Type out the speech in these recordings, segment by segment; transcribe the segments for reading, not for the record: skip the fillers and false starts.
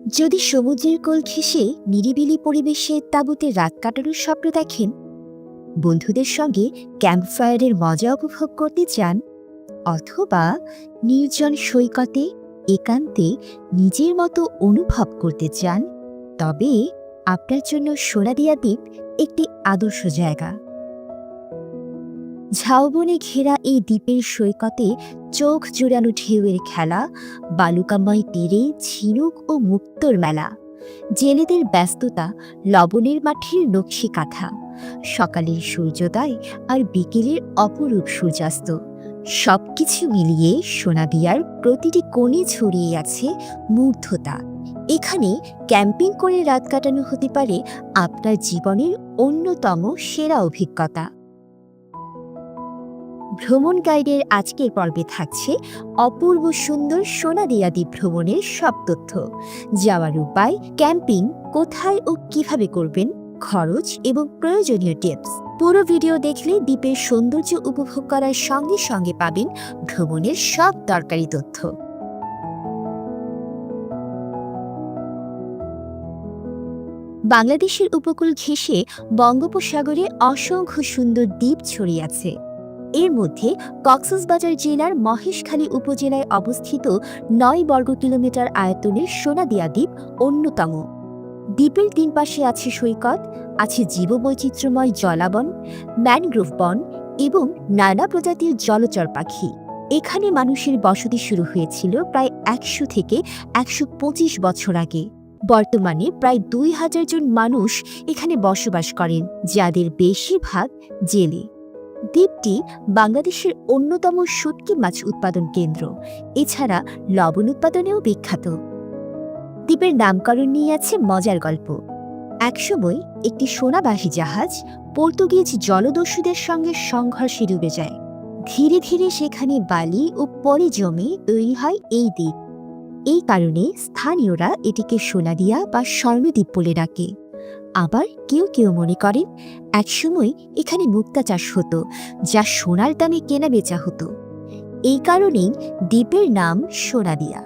যদি সমুদ্রের কোল ঘেঁষে নিরিবিলি পরিবেশে তাঁবুতে রাত কাটানোর স্বপ্ন দেখেন, বন্ধুদের সঙ্গে ক্যাম্পফায়ারের মজা উপভোগ করতে চান, অথবা নির্জন সৈকতে একান্তে নিজের মতো অনুভব করতে চান, তবে আপনার জন্য সোনাদিয়া দ্বীপ একটি আদর্শ জায়গা। ঝাউবনে ঘেরা এই দ্বীপের সৈকতে চোখ জোড়ানো ঢেউয়ের খেলা, বালুকাময় তীরে ঝিনুক ও মুক্তোর মেলা, জেলেদের ব্যস্ততা, লবণের মাঠের নকশি কাঁথা, সকালের সূর্যোদয় আর বিকেলের অপরূপ সূর্যাস্ত, সবকিছু মিলিয়ে সোনাদিয়ার প্রতিটি কোণে ছড়িয়ে আছে মুগ্ধতা। এখানে ক্যাম্পিং করে রাত কাটানো হতে পারে আপনার জীবনের অন্যতম সেরা অভিজ্ঞতা। ভ্রমণ গাইডের আজকের পর্বে থাকছে অপূর্ব সুন্দর সোনাদিয়া দ্বীপ ভ্রমণের সব তথ্য, যাওয়ার উপায়, ক্যাম্পিং কোথায় ও কিভাবে করবেন, খরচ এবং প্রয়োজনীয় টিপস। পুরো ভিডিও দেখলে দ্বীপের সৌন্দর্য উপভোগ করার সঙ্গে সঙ্গে পাবেন ভ্রমণের সব দরকারি তথ্য। বাংলাদেশের উপকূল ঘেঁষে বঙ্গোপসাগরে অসংখ্য সুন্দর দ্বীপ ছড়িয়ে আছে। এর মধ্যে কক্সবাজার জেলার মহেশখালী উপজেলায় অবস্থিত ৯ বর্গ কিলোমিটার আয়তনের সোনাদিয়া দ্বীপ অন্যতম। দ্বীপের তিন পাশে আছে সৈকত, আছে জীববৈচিত্র্যময় জলাবন, ম্যানগ্রোভ বন এবং নানা প্রজাতির জলচর পাখি। এখানে মানুষের বসতি শুরু হয়েছিল প্রায় ১০০ থেকে ১২৫ বছর আগে। বর্তমানে প্রায় ২,০০০ জন মানুষ এখানে বসবাস করেন, যাদের বেশিরভাগ জেলে। দ্বীপটি বাংলাদেশের অন্যতম শুটকি মাছ উৎপাদন কেন্দ্র, এছাড়া লবণ উৎপাদনেও বিখ্যাত। দ্বীপের নামকরণ নিয়ে আছে মজার গল্প। একসময় একটি সোনাবাহী জাহাজ পর্তুগিজ জলদস্যুদের সঙ্গে সংঘর্ষে ডুবে যায়। ধীরে ধীরে সেখানে বালি ও পলি জমে তৈরি হয় এই দ্বীপ। এই কারণে স্থানীয়রা এটিকে সোনাদিয়া বা স্বর্ণদ্বীপ বলে ডাকে। আবার কেউ কেউ মনে করেন একসময় এখানে মুক্তা চাষ হতো, যা সোনার দামে কেনা বেচা হতো। এই কারণেই দ্বীপের নাম সোনাদিয়া।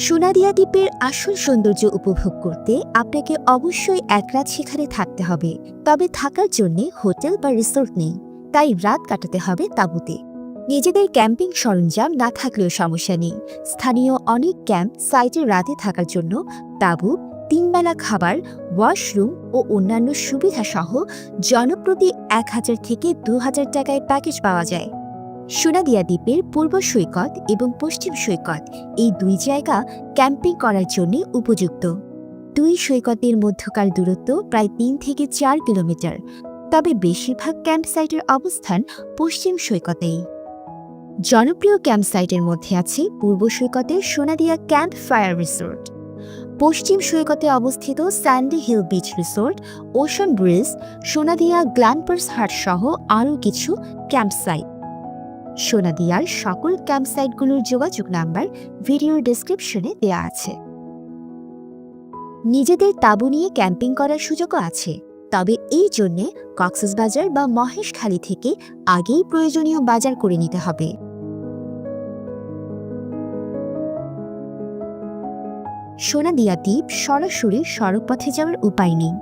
সোনাদিয়া দ্বীপের আসল সৌন্দর্য উপভোগ করতে আপনাকে অবশ্যই এক রাত সেখানে থাকতে হবে। তবে থাকার জন্য হোটেল বা রিসোর্ট নেই, তাই রাত কাটাতে হবে তাঁবুতে। নিজেদের ক্যাম্পিং সরঞ্জাম না থাকলেও সমস্যা নেই। স্থানীয় অনেক ক্যাম্প সাইটে রাতে থাকার জন্য তাঁবু, ৩ বেলা খাবার, ওয়াশরুম ও অন্যান্য সুবিধা সহ জনপ্রতি ১,০০০ থেকে ২,০০০ টাকায় প্যাকেজ পাওয়া যায়। সোনাদিয়া দ্বীপের পূর্ব সৈকত এবং পশ্চিম সৈকত, এই দুই জায়গা ক্যাম্পিং করার জন্য উপযুক্ত। দুই সৈকতের মধ্যকার দূরত্ব প্রায় ৩ থেকে ৪ কিলোমিটার, তবে বেশিরভাগ ক্যাম্প সাইটের অবস্থান পশ্চিম সৈকতেই। জনপ্রিয় ক্যাম্প সাইটের মধ্যে আছে পূর্ব সৈকতের সোনাদিয়া ক্যাম্প ফায়ার রিসোর্ট, পশ্চিম সৈকতে অবস্থিত sandy hill beach resort, ocean bridge, Sonadia glampers hut সহ আরও কিছু ক্যাম্প সাইট। সোনাদিয়ার সকল ক্যাম্প সাইটগুলোর যোগাযোগ নাম্বার ভিডিওর ডেসক্রিপশনে দেওয়া আছে। নিজেদের তাঁবু নিয়ে ক্যাম্পিং করার সুযোগও আছে, তবে এই জন্যে কক্সবাজার বা মহেশখালী থেকে আগেই প্রয়োজনীয় বাজার করে নিতে হবে। সোনাদিয়া দ্বীপ সরাসরি সড়কপথে যাওয়ার উপায় নেই।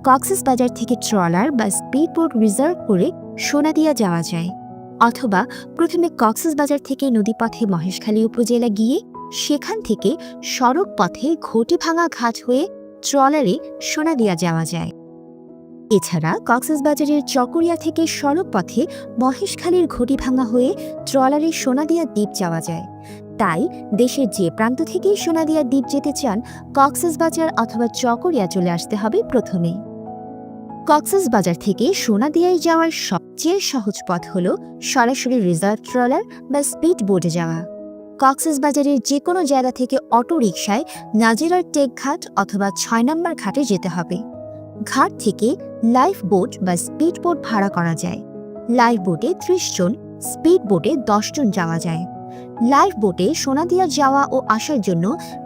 কক্সবাজার থেকে ট্রলার বা স্পিডবোট রিজার্ভ করে সোনাদিয়া যাওয়া যায়, অথবা প্রথমে কক্সবাজার থেকে নদীপথে মহেশখালী উপজেলা গিয়ে সেখান থেকে সড়ক পথে ঘটিভাঙা ঘাট হয়ে ট্রলারে সোনাদিয়া যাওয়া যায়। এছাড়া কক্সবাজারের চকরিয়া থেকে সড়ক পথে মহেশখালীর ঘটিভাঙা হয়ে ট্রলারে সোনাদিয়া দ্বীপ যাওয়া যায়। তাই দেশের যে প্রান্ত থেকেই সোনাদিয়া দ্বীপ যেতে চান, কক্সবাজার অথবা চকরিয়া চলে আসতে হবে প্রথমে। কক্সবাজার থেকে সোনাদিয়ায় যাওয়ার সবচেয়ে সহজ পথ হল সরাসরি রিজার্ভ ট্রলার বা স্পিড বোটে যাওয়া। কক্সবাজারের যে কোনো জায়গা থেকে অটো রিকশায় নাজিরার টেক ঘাট অথবা ৬ নম্বর ঘাটে যেতে হবে। ঘাট থেকে লাইফ বোট বা স্পিড বোট ভাড়া করা যায়। লাইফ বোটে ৩০ জন, স্পিড বোটে ১০ জন যাওয়া যায়। লাইফ বোটে সোনাদিয়া যাওয়া ও আসার জন্য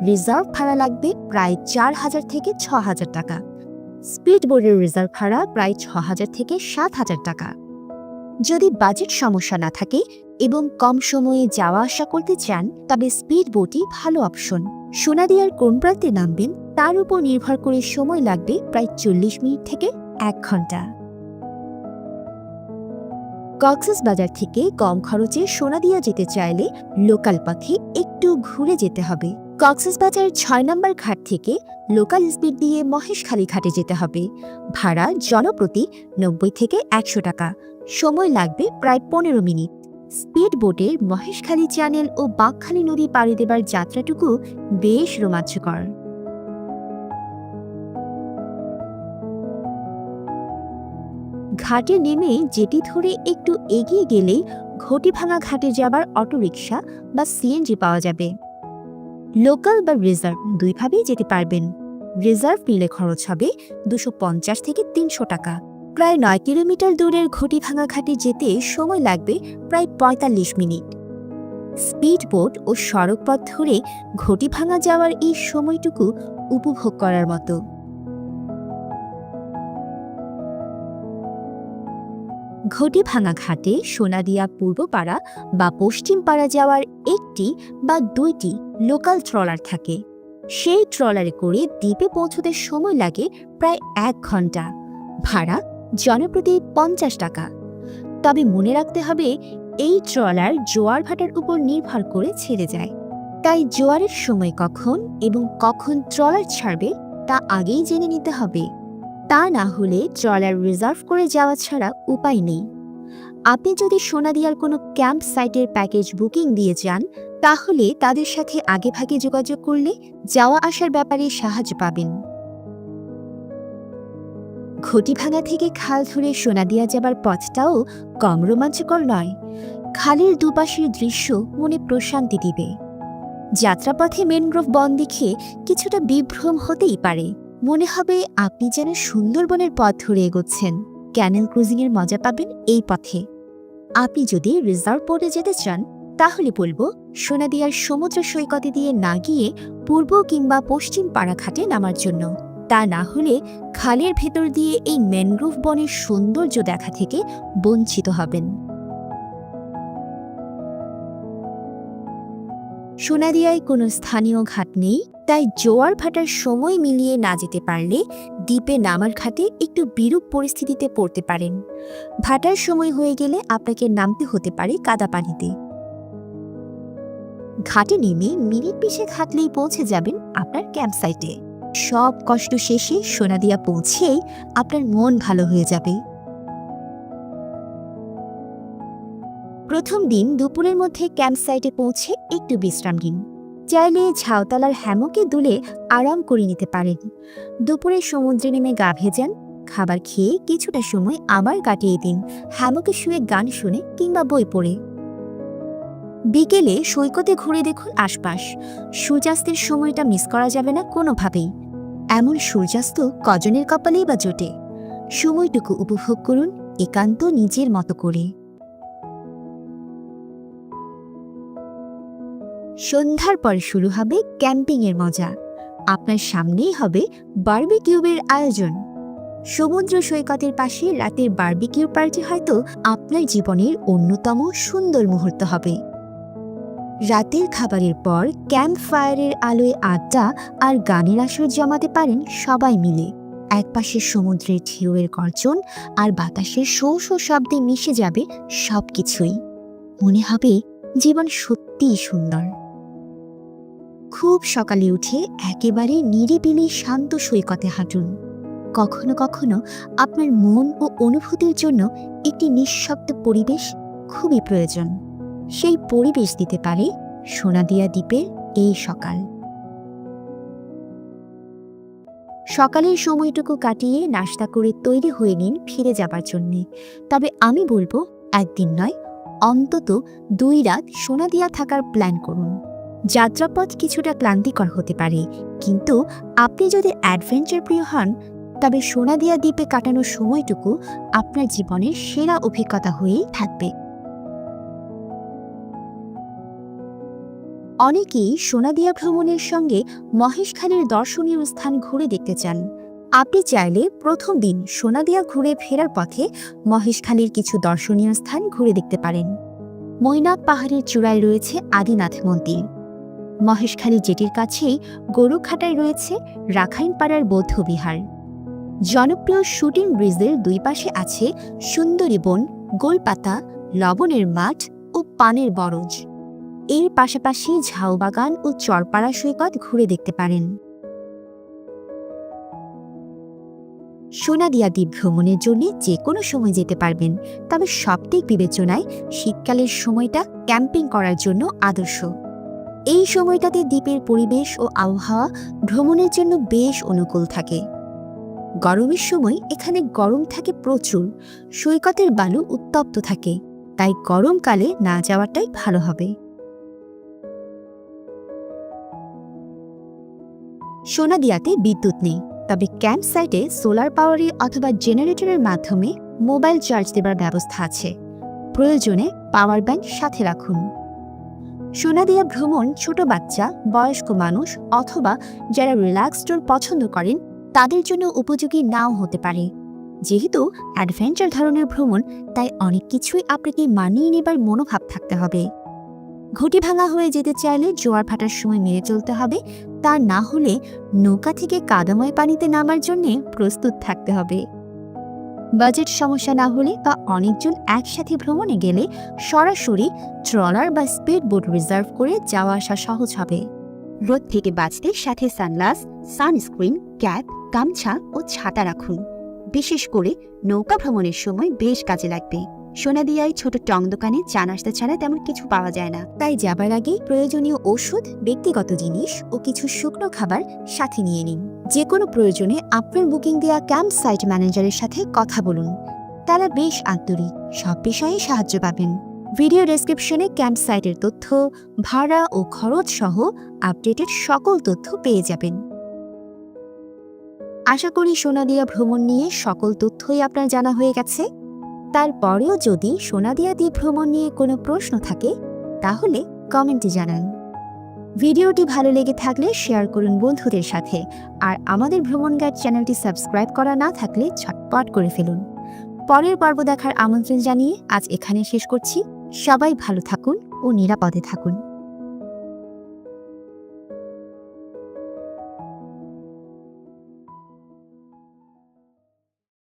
রিজার্ভ ভাড়া লাগবে প্রায় ৪,০০০ থেকে ৬,০০০ টাকা। স্পিড বোটের রিজার্ভ ভাড়া প্রায় ৬,০০০ থেকে ৭,০০০ টাকা। যদি বাজেট সমস্যা না থাকে এবং কম সময়ে যাওয়া আসা করতে চান, তবে স্পিড বোটই ভালো অপশন। সোনাদিয়ার কোন প্রান্তে নামবেন তার উপর নির্ভর করে সময় লাগবে প্রায় 40 মিনিট থেকে 1 ঘন্টা। কক্সবাজার থেকে কম খরচে সোনাদিয়া যেতে চাইলে লোকাল পথে একটু ঘুরে যেতে হবে। কক্সবাজার 6 নম্বর ঘাট থেকে লোকাল স্পিড দিয়ে মহেশখালী ঘাটে যেতে হবে। ভাড়া জনপ্রতি 90 থেকে 100 টাকা। সময় লাগবে প্রায় 15 মিনিট। স্পিড বোটের মহেশখালী চ্যানেল ও বাঁকখালী নদী পাড়ি দেবার যাত্রাটুকু বেশ রোমাঞ্চকর। ঘাটে নেমে যেটি ধরে একটু এগিয়ে গেলেই ঘটিভাঙা ঘাটে যাবার অটোরিকশা বা সিএনজি পাওয়া যাবে। লোকাল বা রিজার্ভ দুইভাবেই যেতে পারবেন। রিজার্ভ নিলে খরচ হবে 250 থেকে 300 টাকা। প্রায় 9 কিলোমিটার দূরের ঘটিভাঙা ঘাটে যেতে সময় লাগবে প্রায় 45 মিনিট। স্পিড বোট ও সড়ক পথ ধরে ঘটিভাঙা যাওয়ার এই সময়টুকু উপভোগ করার মতো। ঘটিভাঙা ঘাটে সোনাদিয়া পূর্বপাড়া বা পশ্চিমপাড়া যাওয়ার একটি বা দুইটি লোকাল ট্রলার থাকে। সেই ট্রলারে করে দ্বীপে পৌঁছতে সময় লাগে প্রায় 1 ঘন্টা। ভাড়া জনপ্রতি 50 টাকা। তবে মনে রাখতে হবে, এই ট্রলার জোয়ার ভাটার উপর নির্ভর করে ছেড়ে যায়, তাই জোয়ারের সময় কখন এবং কখন ট্রলার ছাড়বে তা আগেই জেনে নিতে হবে। তা না হলে ট্রলার রিজার্ভ করে যাওয়া ছাড়া উপায় নেই। আপনি যদি সোনাদিয়ার কোনো ক্যাম্প সাইটের প্যাকেজ বুকিং দিয়ে যান, তাহলে তাদের সাথে আগেভাগে যোগাযোগ করলে যাওয়া আসার ব্যাপারে সাহায্য পাবেন। ঘটিভাঙা থেকে খাল ধরে সোনাদিয়া যাবার পথটাও কম রোমাঞ্চকর নয়। খালের দুপাশের দৃশ্য মনে প্রশান্তি দিবে। যাত্রাপথে ম্যানগ্রোভ বন দেখে কিছুটা বিভ্রম হতেই পারে। মনে হবে আপনি যেন সুন্দরবনের পথ ধরে এগোচ্ছেন। ক্যানেল ক্রুজিংয়ের মজা পাবেন এই পথে। আপনি যদি রিজার্ভ বোটে যেতে চান, তাহলে বলবো সোনাদিয়ার সমুদ্র সৈকতে দিয়ে না গিয়ে পূর্ব কিংবা পশ্চিম পাড়াঘাটে নামার জন্য। তা না হলে খালের ভেতর দিয়ে এই ম্যানগ্রোভ বনের সৌন্দর্য দেখা থেকে বঞ্চিত হবেন। সোনাদিয়ায় কোনো স্থানীয় ঘাট নেই, তাই জোয়ার ভাটার সময় মিলিয়ে না যেতে পারলে দ্বীপে নামার ঘাটে একটু বিরূপ পরিস্থিতিতে পড়তে পারেন। ভাটার সময় হয়ে গেলে আপনাকে নামতে হতে পারে কাদা পানিতে। ঘাটে নেমে মিনিট 20 হাঁটলেই পৌঁছে যাবেন আপনার ক্যাম্প সাইটে। সব কষ্ট শেষে সোনাদিয়া পৌঁছেই আপনার মন ভালো হয়ে যাবে। প্রথম দিন দুপুরের মধ্যে ক্যাম্প সাইটে পৌঁছে একটু বিশ্রাম নিন। চাইলে ঝাউতলার হ্যামকে দুলে আরাম করে নিতে পারেন। দুপুরে সমুদ্রে নেমে গা ভেজান। খাবার খেয়ে কিছুটা সময় আবার কাটিয়ে দিন হ্যামকে শুয়ে গান শুনে কিংবা বই পড়ে। বিকেলে সৈকতে ঘুরে দেখুন আশপাশ। সূর্যাস্তের সময়টা মিস করা যাবে না কোনোভাবেই। এমন সূর্যাস্ত কজনের কপালেই বা জোটে। সময়টুকু উপভোগ করুন একান্ত নিজের মতো করে। সন্ধ্যার পর শুরু হবে ক্যাম্পিংয়ের মজা। আপনার সামনেই হবে বারবিকিউবের আয়োজন। সমুদ্র সৈকতের পাশে রাতের বারবিকিউ পার্টি হয়তো আপনার জীবনের অন্যতম সুন্দর মুহূর্ত হবে। রাতের খাবারের পর ক্যাম্প ফায়ারের আলোয় আড্ডা আর গানের আসর জমাতে পারেন সবাই মিলে। একপাশে সমুদ্রের ঢেউয়ের গর্জন আর বাতাসের শো শো শব্দে মিশে যাবে সবকিছুই। মনে হবে জীবন সত্যিই সুন্দর। খুব সকালে উঠে একেবারে নিরিবিলি শান্ত সৈকতে হাঁটুন। কখনো কখনো আপনার মন ও অনুভূতির জন্য একটি নিঃশব্দ পরিবেশ খুবই প্রয়োজন। সেই পরিবেশ দিতে পারে সোনাদিয়া দ্বীপের এই সকাল। সকালের সময়টুকু কাটিয়ে নাস্তা করে তৈরি হয়ে নিন ফিরে যাবার জন্যে। তবে আমি বলবো একদিন নয়, অন্তত 2 রাত সোনাদিয়া থাকার প্ল্যান করুন। যাত্রাপথ কিছুটা ক্লান্তিকর হতে পারে, কিন্তু আপনি যদি অ্যাডভেঞ্চার প্রিয় হন, তবে সোনাদিয়া দ্বীপে কাটানোর সময়টুকু আপনার জীবনের সেরা অভিজ্ঞতা হয়েই থাকবে। অনেকেই সোনাদিয়া ভ্রমণের সঙ্গে মহেশখালীর দর্শনীয় স্থান ঘুরে দেখতে চান। আপনি চাইলে প্রথম দিন সোনাদিয়া ঘুরে ফেরার পথে মহেশখালীর কিছু দর্শনীয় স্থান ঘুরে দেখতে পারেন। মৈনাক পাহাড়ের চূড়ায় রয়েছে আদিনাথ মন্দির। মহেশখালী জেটির কাছেই গরুখাটায় রয়েছে রাখাইনপাড়ার বৌদ্ধবিহার। জনপ্রিয় শুটিং ব্রিজের দুই পাশে আছে সুন্দরী বন, গোলপাতা, লবণের মাঠ ও পানের বরজ। এর পাশাপাশি ঝাউবাগান ও চরপাড়া সৈকত ঘুরে দেখতে পারেন। সোনাদিয়া দ্বীপ ভ্রমণের জন্য যে কোনো সময় যেতে পারবেন, তবে সবদিক বিবেচনায় শীতকালের সময়টা ক্যাম্পিং করার জন্য আদর্শ। এই সময়টাতে দ্বীপের পরিবেশ ও আবহাওয়া ভ্রমণের জন্য বেশ অনুকূল থাকে। গরমের সময় এখানে গরম থাকে প্রচুর, সৈকতের বালু উত্তপ্ত থাকে, তাই গরমকালে না যাওয়াটাই ভালো হবে। সোনাদিয়াতে বিদ্যুৎ নেই, তবে ক্যাম্প সাইটে সোলার পাওয়ারে অথবা জেনারেটরের মাধ্যমে মোবাইল চার্জ দেবার ব্যবস্থা আছে। প্রয়োজনে পাওয়ার ব্যাংক সাথে রাখুন। সোনাদিয়া ভ্রমণ ছোট বাচ্চা, বয়স্ক মানুষ অথবা যারা রিল্যাক্স ট্যুর পছন্দ করেন তাদের জন্য উপযোগী নাও হতে পারে। যেহেতু অ্যাডভেঞ্চার ধরনের ভ্রমণ, তাই অনেক কিছুই আপনাকে মানিয়ে নেবার মনোভাব থাকতে হবে। ঘুঁটি ভাঙা হয়ে যেতে চাইলে জোয়ার ভাটার সময় মেনে চলতে হবে, তা না হলে নৌকা থেকে কাদাময় পানিতে নামার জন্য প্রস্তুত থাকতে হবে। বাজেট সমস্যা না হলে বা অনেকজন একসাথে ভ্রমণে গেলে সরাসরি ট্রলার বা স্পিড বোট রিজার্ভ করে যাওয়া আসা সহজ হবে। রোদ থেকে বাঁচতে সাথে সানগ্লাস, সানস্ক্রিন, ক্যাপ, গামছা ও ছাতা রাখুন। বিশেষ করে নৌকা ভ্রমণের সময় বেশ কাজে লাগবে। সোনাদিয়ায় ছোট টং দোকানে চা নাস্তা ছাড়া তেমন কিছু পাওয়া যায় না, তাই যাবার আগে প্রয়োজনীয় ওষুধ, ব্যক্তিগত জিনিস ও কিছু শুকনো খাবার সাথে নিয়ে নিন। যে কোনো প্রয়োজনে আপনার বুকিং দেওয়া ক্যাম্প সাইট ম্যানেজারের সাথে কথা বলুন, তারা বেশ আন্তরিক, সব বিষয়ে সাহায্য পাবেন। ভিডিও ডেসক্রিপশনে ক্যাম্প সাইটের তথ্য, ভাড়া ও খরচ সহ আপডেটেড সকল তথ্য পেয়ে যাবেন। আশা করি সোনাদিয়া ভ্রমণ নিয়ে সকল তথ্যই আপনার জানা হয়ে গেছে। তারপরেও যদি সোনাদিয়া দ্বীপ ভ্রমণ নিয়ে কোনো প্রশ্ন থাকে তাহলে কমেন্টে জানান। ভিডিওটি ভালো লেগে থাকলে শেয়ার করুন বন্ধুদের সাথে, আর আমাদের ভ্রমণ গাইড চ্যানেলটি সাবস্ক্রাইব করা না থাকলে ঝটপট করে ফেলুন। পরের পর্ব দেখার আমন্ত্রণ জানিয়ে আজ এখানে শেষ করছি। সবাই ভালো থাকুন ও নিরাপদে থাকুন।